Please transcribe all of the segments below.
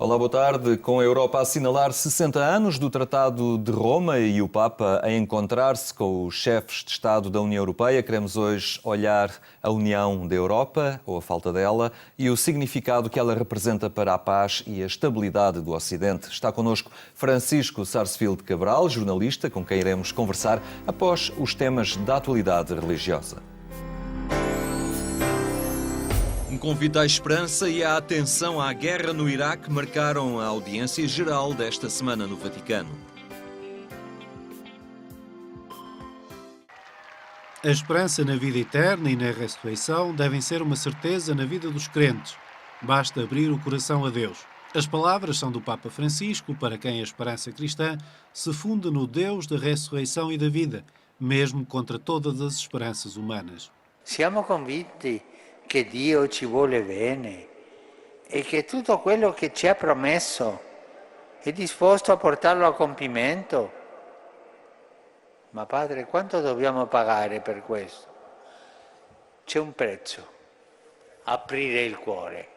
Olá, boa tarde. Com a Europa a assinalar 60 anos do Tratado de Roma e o Papa a encontrar-se com os chefes de Estado da União Europeia, queremos hoje olhar a União da Europa, ou a falta dela, e o significado que ela representa para a paz e a estabilidade do Ocidente. Está connosco Francisco Sarsfield Cabral, jornalista, com quem iremos conversar após os temas da atualidade religiosa. Um convite à esperança e à atenção à guerra no Iraque marcaram a audiência geral desta semana no Vaticano. A esperança na vida eterna e na ressurreição devem ser uma certeza na vida dos crentes. Basta abrir o coração a Deus. As palavras são do Papa Francisco, para quem a esperança cristã se funde no Deus da ressurreição e da vida, mesmo contra todas as esperanças humanas. Siamo convinti che Dio ci vuole bene e che tutto quello che ci ha promesso è disposto a portarlo a compimento. Ma Padre, quanto dobbiamo pagare per questo? C'è un prezzo: aprire il cuore.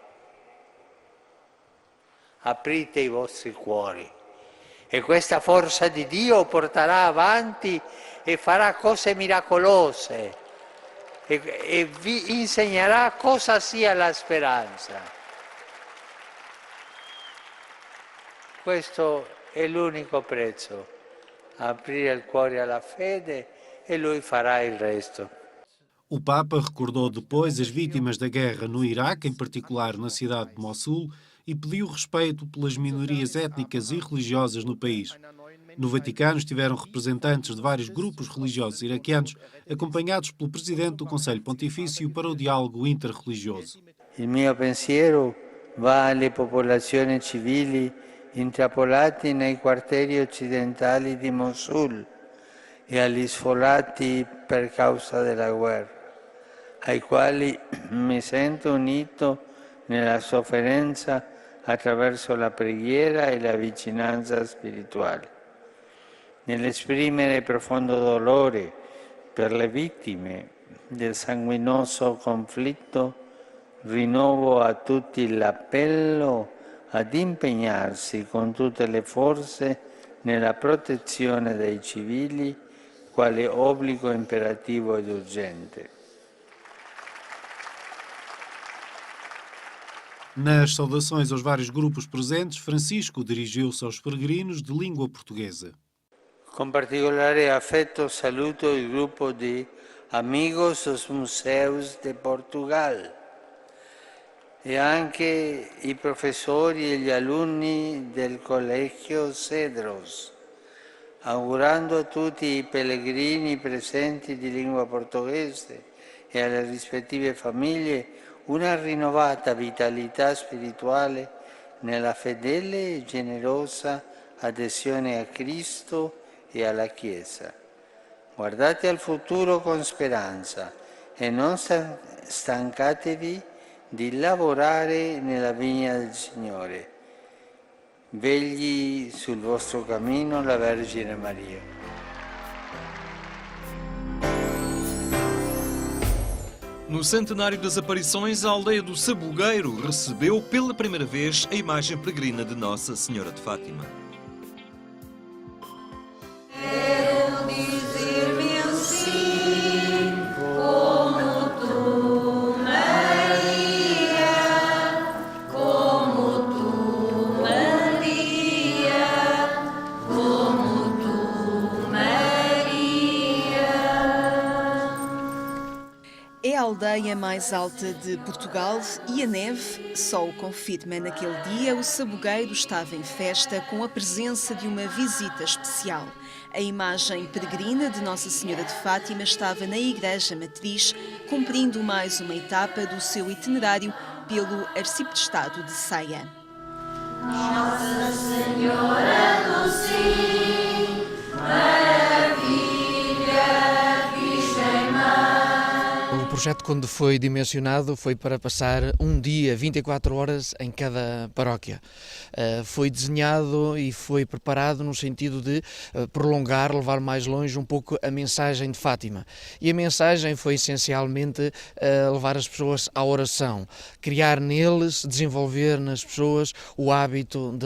Aprite i vostri cuori e questa forza di Dio porterà avanti e farà cose miracolose. E vi insegnerà cosa sia la speranza. Questo è l'unico prezzo: aprire il cuore alla fede e Lui farà il resto. O Papa recordou depois as vítimas da guerra no Iraque, em particular na cidade de Mossul, e pediu respeito pelas minorias étnicas e religiosas no país. No Vaticano estiveram representantes de vários grupos religiosos iraquianos, acompanhados pelo presidente do Conselho Pontifício para o diálogo interreligioso. Il mio pensiero va alle popolazioni civili intrappolate nei quartieri occidentali di Mosul e agli sfollati per causa della guerra, ai quali mi sento unito nella sofferenza attraverso la preghiera e la vicinanza spirituale. Nell'esprimere profondo dolore per le vittime del sanguinoso conflitto, rinnovo a tutti l'appello ad impegnarsi con tutte le forze nella protezione dei civili, quale obbligo imperativo ed urgente. Nas saudações aos vários grupos presentes, Francisco dirigiu-se aos peregrinos de língua portuguesa. Con particolare affetto saluto il gruppo di Amigos dos Museus de Portugal e anche i professori e gli alunni del Collegio Cedros, augurando a tutti i pellegrini presenti di lingua portoghese e alle rispettive famiglie una rinnovata vitalità spirituale nella fedele e generosa adesione a Cristo e alla Chiesa. Guardate al futuro con speranza e non stancatevi di lavorare nella vigna del Signore. Vegli sul vostro cammino la Vergine Maria. No centenário das aparições, a aldeia do Sabugueiro recebeu pela primeira vez a imagem peregrina de Nossa Senhora de Fátima. É a aldeia mais alta de Portugal e a neve só o confirma. Naquele dia, o Sabugueiro estava em festa com a presença de uma visita especial. A imagem peregrina de Nossa Senhora de Fátima estava na Igreja Matriz, cumprindo mais uma etapa do seu itinerário pelo Arciprestado de Ceia. Nossa Senhora do Sim, maravilha, Virgem Mãe. O projeto, quando foi dimensionado, foi para passar um dia, 24 horas em cada paróquia. Foi desenhado e foi preparado no sentido de prolongar, levar mais longe um pouco a mensagem de Fátima. E a mensagem foi essencialmente levar as pessoas à oração, criar neles, desenvolver nas pessoas o hábito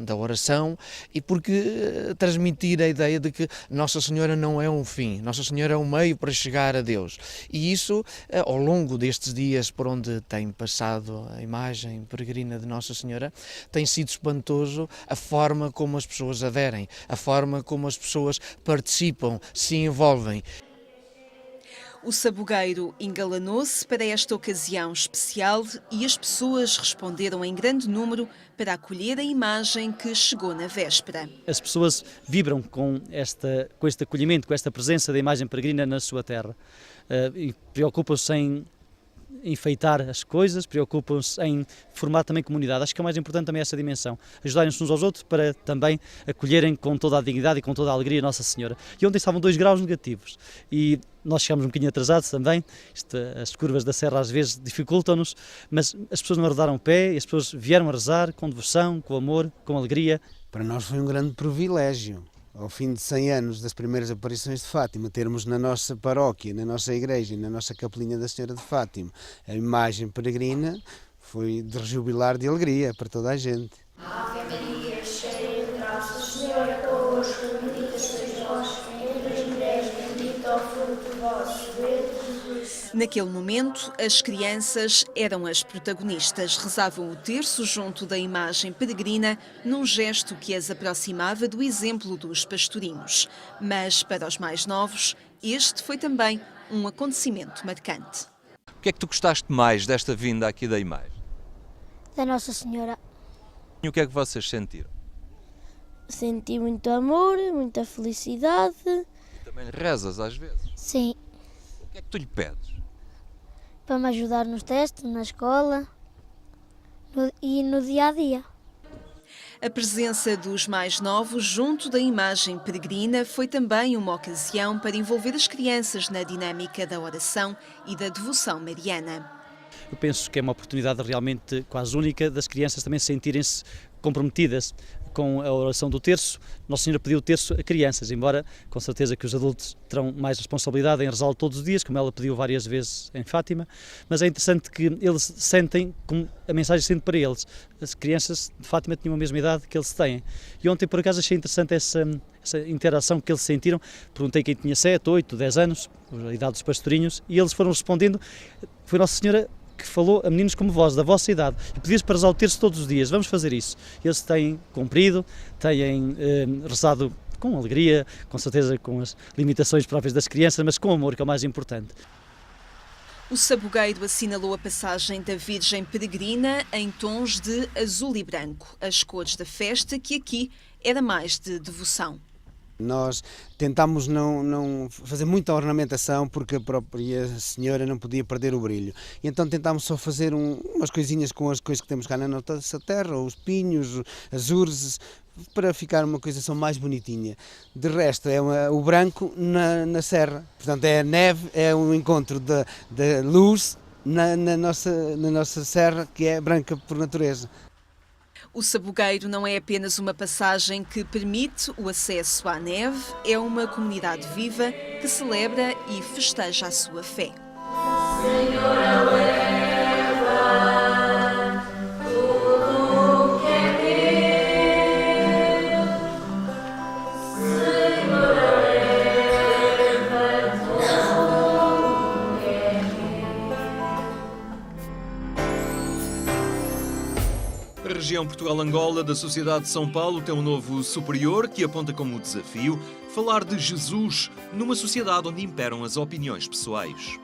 da oração, e porque transmitir a ideia de que Nossa Senhora não é um fim, Nossa Senhora é um meio para chegar a Deus. E isso, ao longo destes dias por onde tem passado a imagem peregrina de Nossa Senhora, tem sido espantoso a forma como as pessoas aderem, a forma como as pessoas participam, se envolvem. O sabugueiro engalanou-se para esta ocasião especial e as pessoas responderam em grande número para acolher a imagem que chegou na véspera. As pessoas vibram com este acolhimento, com esta presença da imagem peregrina na sua terra, e preocupam-se em enfeitar as coisas, preocupam-se em formar também comunidade. Acho que é mais importante também essa dimensão, ajudarem-se uns aos outros para também acolherem com toda a dignidade e com toda a alegria Nossa Senhora. E ontem estavam 2 graus negativos e nós chegamos um bocadinho atrasados também, as curvas da serra às vezes dificultam-nos, mas as pessoas não arredaram o pé e as pessoas vieram a rezar com devoção, com amor, com alegria. Para nós foi um grande privilégio, ao fim de 100 anos das primeiras aparições de Fátima, termos na nossa paróquia, na nossa igreja e na nossa capelinha da Senhora de Fátima a imagem peregrina, foi de rejubilar de alegria para toda a gente. Ave Maria, cheia de graça, o Senhor é convosco, bendita sois vós entre as mulheres, bendito é o fruto do vosso ventre, Jesus. Naquele momento, as crianças eram as protagonistas. Rezavam o terço junto da imagem peregrina, num gesto que as aproximava do exemplo dos pastorinhos. Mas, para os mais novos, este foi também um acontecimento marcante. O que é que tu gostaste mais desta vinda aqui da imagem? Da Nossa Senhora. E o que é que vocês sentiram? Senti muito amor, muita felicidade. E também rezas às vezes. Sim, O que é que tu lhe pedes? para me ajudar nos testes, na escola e no dia a dia. A presença dos mais novos junto da imagem peregrina foi também uma ocasião para envolver as crianças na dinâmica da oração e da devoção mariana. Eu penso que é uma oportunidade realmente quase única das crianças também sentirem-se comprometidas com a oração do terço. Nossa Senhora pediu o terço a crianças, embora com certeza que os adultos terão mais responsabilidade em rezá-lo todos os dias, como ela pediu várias vezes em Fátima, mas é interessante que eles sentem como a mensagem sendo para eles. As crianças de Fátima tinham a mesma idade que eles têm. E ontem, por acaso, achei interessante essa interação que eles sentiram. Perguntei quem tinha 7, 8, 10 anos, a idade dos pastorinhos, e eles foram respondendo. Foi Nossa Senhora que falou a meninos como vós, da vossa idade, e pedias para rezar o terço todos os dias, vamos fazer isso. Eles têm cumprido, têm rezado com alegria, com certeza com as limitações próprias das crianças, mas com amor, que é o mais importante. O sabugueiro assinalou a passagem da Virgem Peregrina em tons de azul e branco, as cores da festa, que aqui era mais de devoção. Nós tentámos não fazer muita ornamentação porque a própria Senhora não podia perder o brilho. E então tentámos só fazer umas coisinhas com as coisas que temos cá na nossa terra, os pinhos, as urzes, para ficar uma coisa só mais bonitinha. De resto, é o branco na serra. Portanto, é a neve, é um encontro da luz na nossa serra, que é branca por natureza. O sabugueiro não é apenas uma passagem que permite o acesso à neve, é uma comunidade viva que celebra e festeja a sua fé. Senhora, leva tudo o que é teu. Senhora, leva tudo o que é A região Portugal-Angola da Sociedade de São Paulo tem um novo superior que aponta como desafio falar de Jesus numa sociedade onde imperam as opiniões pessoais.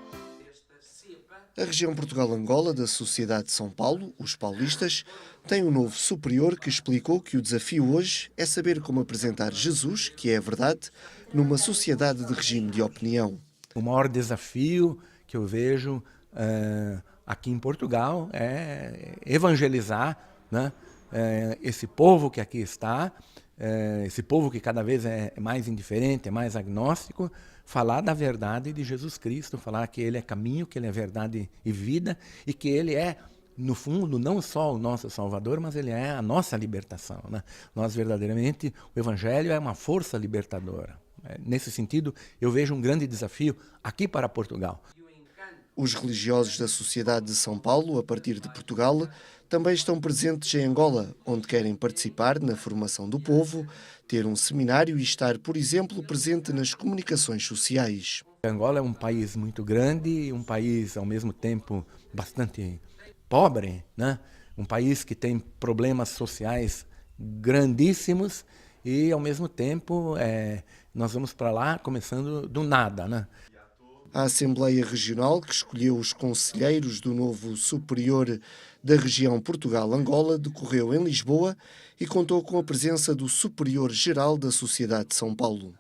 A região Portugal-Angola da Sociedade de São Paulo, os paulistas, tem um novo superior que explicou que o desafio hoje é saber como apresentar Jesus, que é a verdade, numa sociedade de regime de opinião. O maior desafio que eu vejo aqui em Portugal é evangelizar, né, esse povo que aqui está, esse povo que cada vez é mais indiferente, é mais agnóstico, falar da verdade de Jesus Cristo, falar que Ele é caminho, que Ele é verdade e vida, e que Ele é, no fundo, não só o nosso Salvador, mas Ele é a nossa libertação, né? Nós, verdadeiramente, o Evangelho é uma força libertadora. Nesse sentido, eu vejo um grande desafio aqui para Portugal. Os religiosos da Sociedade de São Paulo, a partir de Portugal, também estão presentes em Angola, onde querem participar na formação do povo, ter um seminário e estar, por exemplo, presente nas comunicações sociais. Angola é um país muito grande, um país, ao mesmo tempo, bastante pobre, né? Um país que tem problemas sociais grandíssimos e, ao mesmo tempo, nós vamos para lá começando do nada, né? A Assembleia Regional, que escolheu os conselheiros do novo superior da região Portugal-Angola, decorreu em Lisboa e contou com a presença do superior-geral da Sociedade de São Paulo.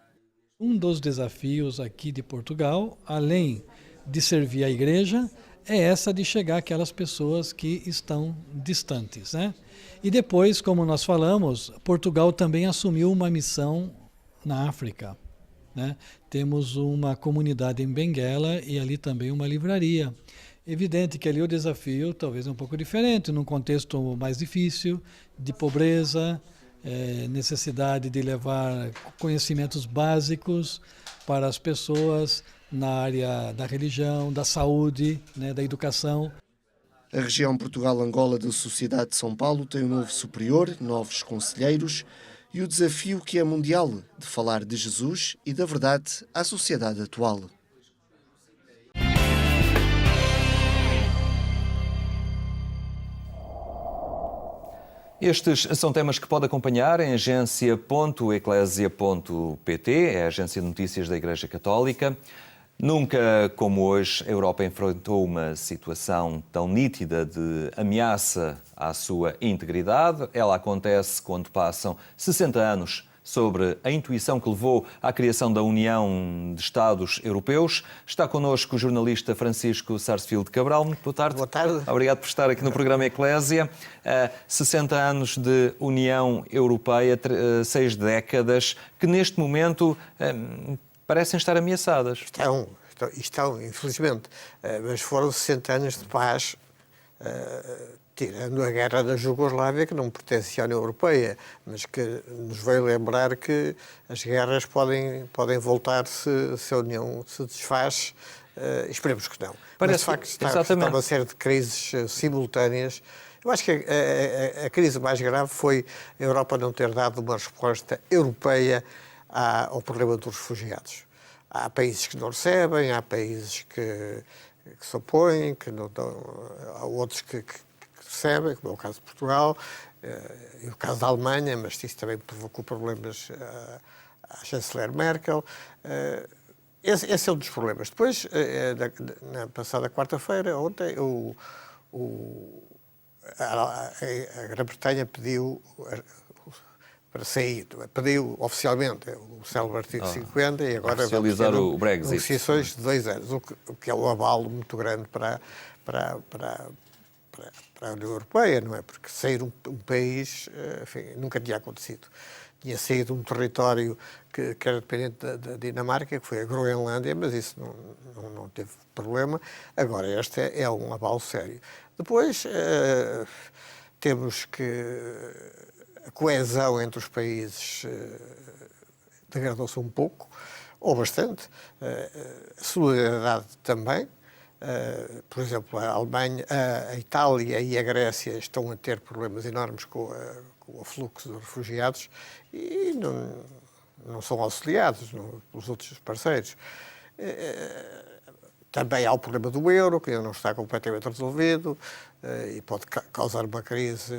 Um dos desafios aqui de Portugal, além de servir a igreja, é essa de chegar àquelas pessoas que estão distantes, né? E depois, como nós falamos, Portugal também assumiu uma missão na África, né? Temos uma comunidade em Benguela e ali também uma livraria. Evidente que ali o desafio talvez é um pouco diferente, num contexto mais difícil, de pobreza, necessidade de levar conhecimentos básicos para as pessoas na área da religião, da saúde, né, da educação. A região Portugal-Angola da Sociedade de São Paulo tem um novo superior, novos conselheiros e o desafio que é mundial de falar de Jesus e da verdade à sociedade atual. Estes são temas que pode acompanhar em agência.eclésia.pt, é a agência de notícias da Igreja Católica. Nunca como hoje a Europa enfrentou uma situação tão nítida de ameaça à sua integridade. Ela acontece quando passam 60 anos sobre a intuição que levou à criação da União de Estados Europeus. Está connosco o jornalista Francisco Sarsfield Cabral. Muito boa tarde. Boa tarde. Obrigado por estar aqui no programa Eclésia. 60 anos de União Europeia, 6 décadas, que neste momento parecem estar ameaçadas. Estão, infelizmente. Mas foram 60 anos de paz, tirando a guerra da Jugoslávia, que não pertencia à União Europeia, mas que nos veio lembrar que as guerras podem voltar se a União se desfaz. Esperemos que não. Mas, de facto, está uma série de crises simultâneas. Eu acho que a crise mais grave foi a Europa não ter dado uma resposta europeia ao problema dos refugiados. Há países que não recebem, há países que se opõem, que não dão, há outros que recebem, como é o caso de Portugal e o caso da Alemanha, mas isso também provocou problemas à chanceler Merkel. Esse é um dos problemas. Depois, na passada quarta-feira, ontem, a Grã-Bretanha pediu para sair, pediu oficialmente o célebre artigo 50 e agora vamos ter o Brexit. Negociações de 2 anos, o que é um abalo muito grande para a União Europeia, não é? Porque sair um país, enfim, nunca tinha acontecido. Tinha saído um território que era dependente da Dinamarca, que foi a Groenlândia, mas isso não teve problema. Agora, este é um abalo sério. Depois, temos que a coesão entre os países degradou-se um pouco, ou bastante. A solidariedade também. Por exemplo, a Alemanha, a Itália e a Grécia estão a ter problemas enormes com o fluxo de refugiados e não são auxiliados pelos outros parceiros. Também há o problema do euro, que ainda não está completamente resolvido e pode causar uma crise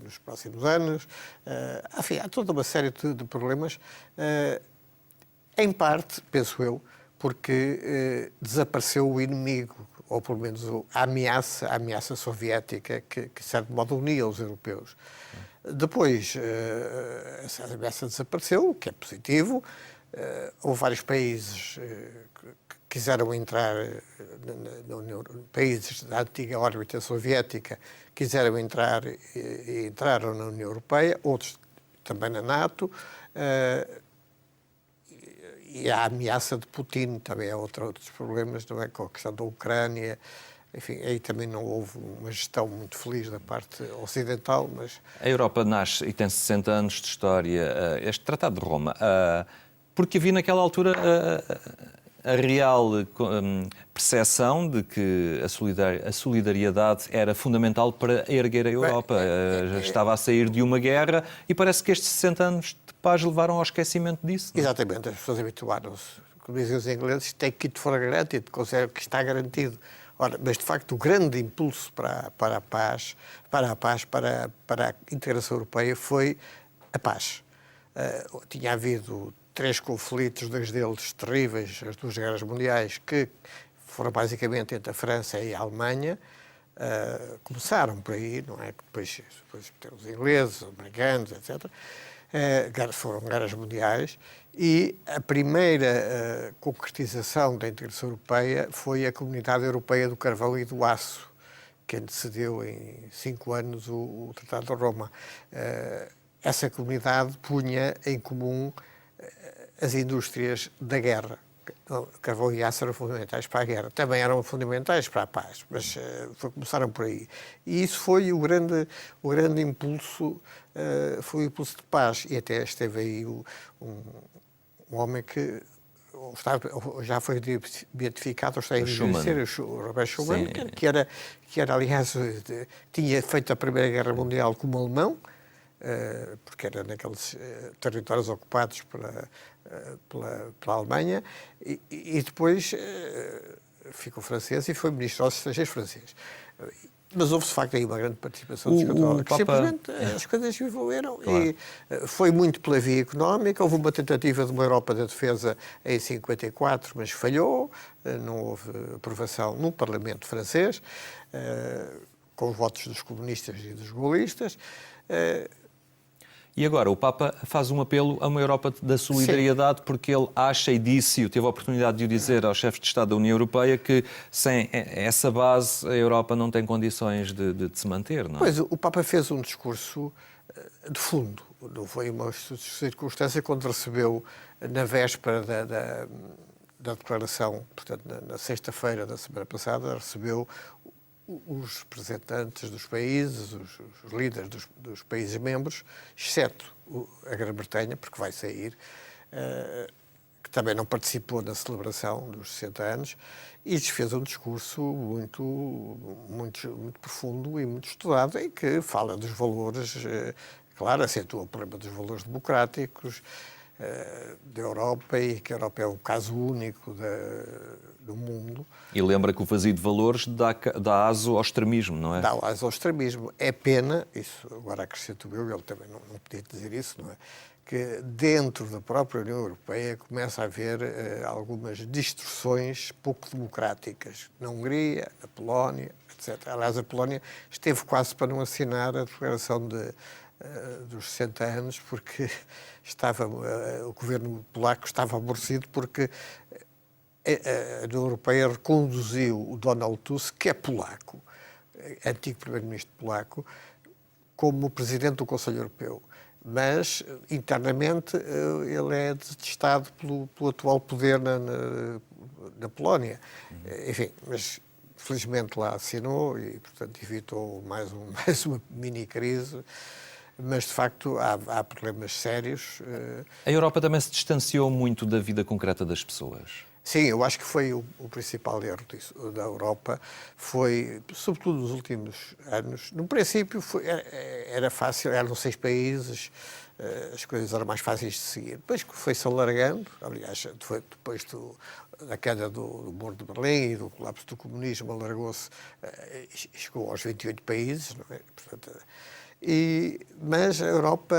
nos próximos anos. Enfim, há toda uma série de problemas, em parte, penso eu, porque desapareceu o inimigo, ou pelo menos a ameaça soviética que de certo modo unia os europeus. Depois, essa ameaça desapareceu, o que é positivo. Houve vários países que quiseram entrar na União, países da antiga órbita soviética quiseram entrar e entraram na União Europeia, outros também na NATO. E a ameaça de Putin também é outros problemas, não é? Com a questão da Ucrânia. Enfim, aí também não houve uma gestão muito feliz da parte ocidental, mas... A Europa nasce e tem 60 anos de história, este Tratado de Roma, porque havia naquela altura a real percepção de que a solidariedade era fundamental para erguer a Europa. Estava a sair de uma guerra e parece que estes 60 anos de paz levaram ao esquecimento disso. Não? Exatamente, as pessoas habituaram-se. Como dizem os ingleses, take it for granted, considero que está garantido. Ora, mas de facto o grande impulso para a paz, para a integração europeia foi a paz. Tinha havido 3 conflitos, 2 deles terríveis, as 2 guerras mundiais, que foram basicamente entre a França e a Alemanha. Começaram por aí, não é? Depois os ingleses, os americanos, etc. Foram guerras mundiais. E a primeira concretização da integração europeia foi a Comunidade Europeia do Carvão e do Aço, que antecedeu em 5 anos o Tratado de Roma. Essa comunidade punha em comum as indústrias da guerra. Carvão e aço eram fundamentais para a guerra. Também eram fundamentais para a paz, mas começaram por aí. E isso foi o grande impulso, foi o impulso de paz. E até esteve aí um homem que já foi beatificado, ou está a envelhecer, o Robert Schuman, que era, aliás, tinha feito a Primeira Guerra Mundial como alemão, porque era naqueles territórios ocupados pela Alemanha, e depois ficou francês e foi ministro dos Estrangeiros francês. Mas houve, de facto, aí uma grande participação dos católicos. Simplesmente as coisas evoluíram. Claro. E foi muito pela via económica. Houve uma tentativa de uma Europa da defesa em 54, mas falhou. Não houve aprovação no Parlamento francês, com os votos dos comunistas e dos gaullistas. E agora o Papa faz um apelo a uma Europa da solidariedade. Sim. Porque ele acha e disse, teve a oportunidade de o dizer aos chefes de Estado da União Europeia, que sem essa base a Europa não tem condições de se manter, não é? Pois, o Papa fez um discurso de fundo. Não foi uma circunstância quando recebeu, na véspera da declaração, portanto, na sexta-feira da semana passada, recebeu os representantes dos países, os líderes dos países membros, exceto a Grã-Bretanha, porque vai sair, que também não participou na celebração dos 60 anos, e fez um discurso muito profundo e muito estudado, em que fala dos valores, claro, acentua o problema dos valores democráticos da Europa, e que a Europa é um caso único do mundo. E lembra que o vazio de valores dá aso ao extremismo, não é? Dá aso ao extremismo. É pena, isso agora acrescento eu, ele também não podia dizer isso, não é? Que dentro da própria União Europeia começa a haver algumas distorções pouco democráticas. Na Hungria, na Polónia, etc. Aliás, a Polónia esteve quase para não assinar a declaração dos 60 anos, porque o governo polaco estava aborrecido porque a União Europeia reconduziu o Donald Tusk, que é polaco, antigo primeiro-ministro polaco, como presidente do Conselho Europeu. Mas, internamente, ele é detestado pelo atual poder na Polónia. Enfim, mas felizmente lá assinou e, portanto, evitou mais uma mini-crise. Mas, de facto, há problemas sérios. A Europa também se distanciou muito da vida concreta das pessoas. Sim, eu acho que foi o principal erro da Europa. Foi, sobretudo nos últimos anos, no princípio era fácil, eram 6 países, as coisas eram mais fáceis de seguir. Depois que foi-se alargando, aliás, depois da queda do Muro de Berlim e do colapso do comunismo, alargou-se, chegou aos 28 países, não é? Portanto, mas a Europa,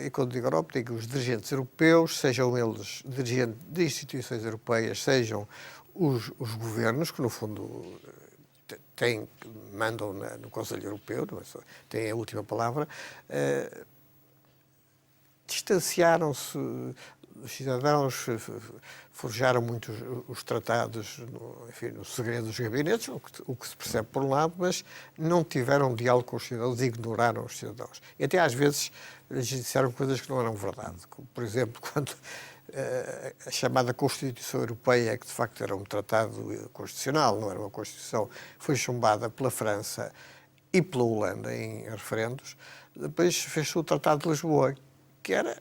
e quando digo Europa, digo os dirigentes europeus, sejam eles dirigentes de instituições europeias, sejam os governos, que no fundo mandam no Conselho Europeu, têm a última palavra, distanciaram-se, os cidadãos forjaram muito os tratados, no segredo dos gabinetes, o que se percebe por um lado, mas não tiveram diálogo com os cidadãos, ignoraram os cidadãos. E até às vezes lhes disseram coisas que não eram verdade. Como, por exemplo, quando a chamada Constituição Europeia, que de facto era um tratado constitucional, não era uma Constituição, foi chumbada pela França e pela Holanda em referendos. Depois fez-se o Tratado de Lisboa, que era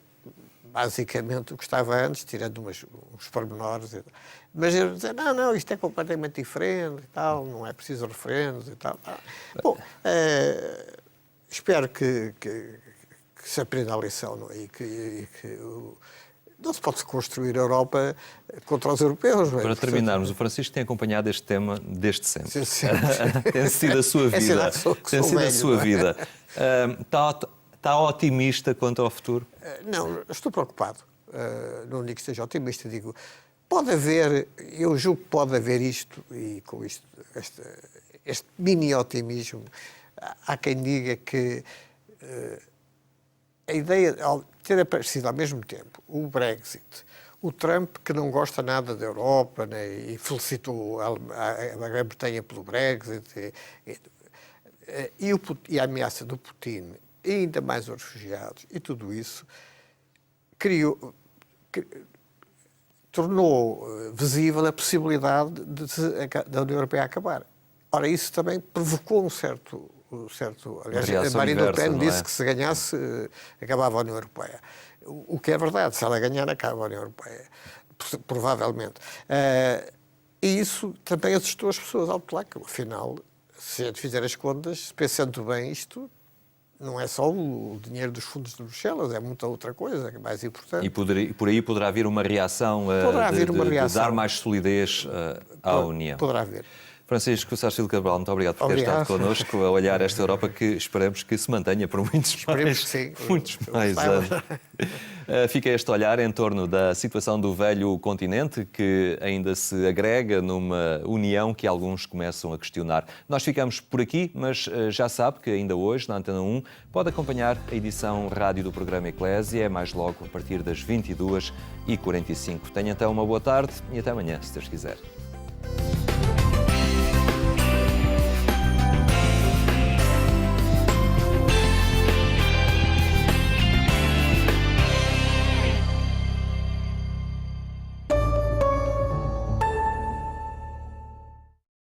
basicamente o que estava antes, tirando uns pormenores. Mas eles diziam, não, isto é completamente diferente e tal, não é preciso referendos e tal. Bom, espero que se aprenda a lição, não é? E que não se pode construir a Europa contra os europeus. Não é? Para terminarmos, o Francisco tem acompanhado este tema desde sempre. Sempre. Tem sido a sua vida. Tem sido a sua vida. Está otimista quanto ao futuro? Não, estou preocupado. Não digo que esteja otimista, digo, pode haver, eu julgo que pode haver isto, e com isto, este mini-otimismo. Há quem diga que a ideia de ter aparecido ao mesmo tempo o Brexit, o Trump, que não gosta nada da Europa, né, e felicitou a Grã-Bretanha pelo Brexit, e a ameaça do Putin, e ainda mais os refugiados, e tudo isso, tornou visível a possibilidade da União Europeia acabar. Ora, isso também provocou um certo aliás, a Marine Le Pen disse que se ganhasse, acabava a União Europeia. O que é verdade, se ela ganhar, acaba a União Europeia, provavelmente. E isso também assustou as pessoas ao placo. Afinal, se a gente fizer as contas, pensando bem, isto não é só o dinheiro dos fundos de Bruxelas, é muita outra coisa que é mais importante. E por aí poderá haver uma reação, de dar mais solidez à União. Poderá haver. Francisco Sá-Silva Cabral, muito obrigado por ter estado connosco a olhar esta Europa que esperamos que se mantenha por muitos mais anos. Fica este olhar em torno da situação do velho continente, que ainda se agrega numa união que alguns começam a questionar. Nós ficamos por aqui, mas já sabe que ainda hoje, na Antena 1, pode acompanhar a edição rádio do programa Eclésia, mais logo a partir das 22h45. Tenha então uma boa tarde e até amanhã, se Deus quiser.